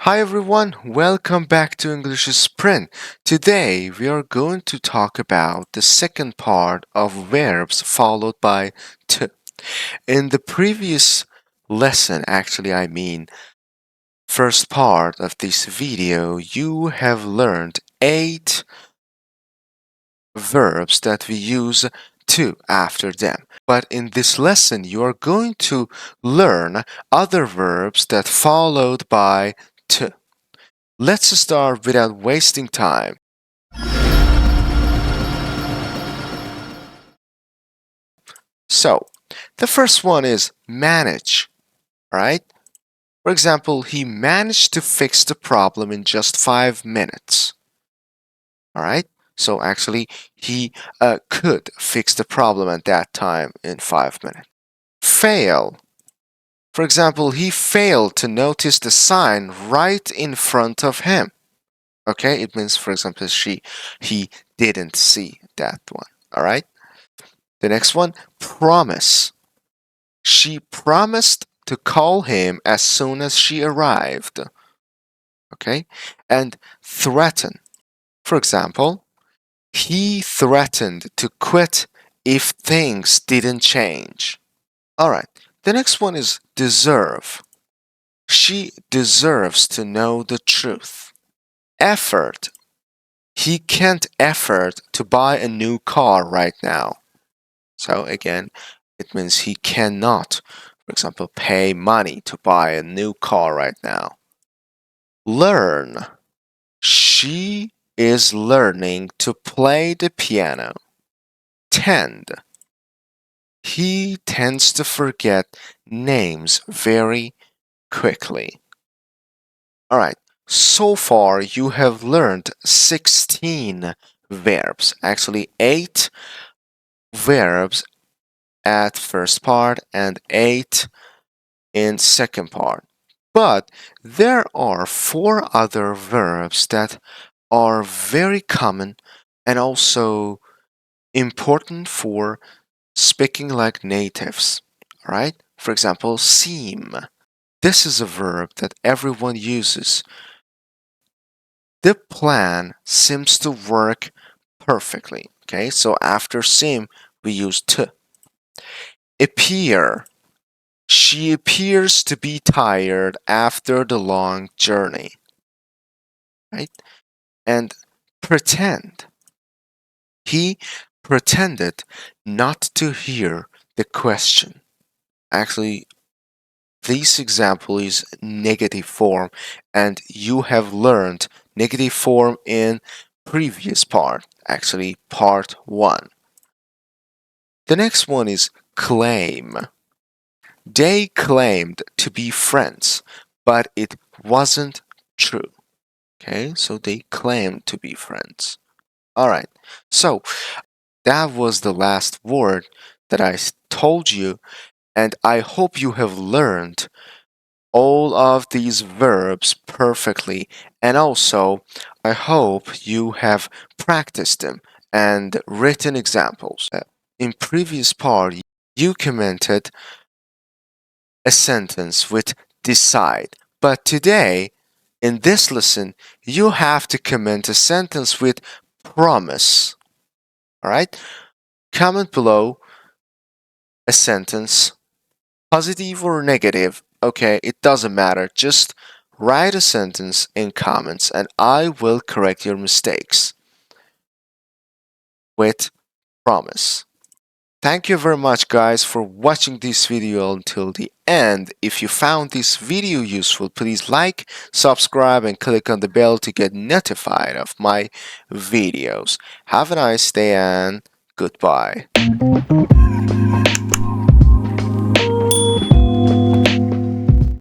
Hi everyone, welcome back to English Sprint. Today we are going to talk about the second part of verbs followed by to. In the previous lesson, first part of this video, you have learned 8 verbs that we use to after them. But in this lesson, you are going to learn other verbs that followed by to. Let's start without wasting time. So, the first one is manage, right? For example, he managed to fix the problem in just 5 minutes. All right? So actually, he could fix the problem at that time in 5 minutes. Fail. For example, he failed to notice the sign right in front of him. Okay, it means, for example, he didn't see that one. All right. The next one, promise. She promised to call him as soon as she arrived. Okay, and threaten. For example, he threatened to quit if things didn't change. All right. The next one is deserve. She deserves to know the truth. Effort. He can't afford to buy a new car right now. So again, it means he cannot, for example, pay money to buy a new car right now. Learn. She is learning to play the piano. Tend. He tends to forget names very quickly. All right. So far, you have learned 16 verbs, actually 8 verbs at first part and 8 in second part. But there are 4 other verbs that are very common and also important for speaking like natives. All right? For example, seem. This is a verb that everyone uses. The plan seems to work perfectly. Okay, so after seem, we use to. Appear. She appears to be tired after the long journey. Right? And pretend. He pretended not to hear the question. Actually, this example is negative form, and you have learned negative form in previous part, actually part 1. The next one is claim. They claimed to be friends, but it wasn't true. Okay, so they claimed to be friends. All right, so that was the last word that I told you, and I hope you have learned all of these verbs perfectly, and also I hope you have practiced them and written examples. In previous part, you commented a sentence with decide, but today, in this lesson, you have to comment a sentence with promise. All right? Comment below a sentence, positive or negative. Okay, it doesn't matter. Just write a sentence in comments and I will correct your mistakes with promise. Thank you very much guys for watching this video until the end. If you found this video useful, please like, subscribe and click on the bell to get notified of my videos. Have a nice day and goodbye.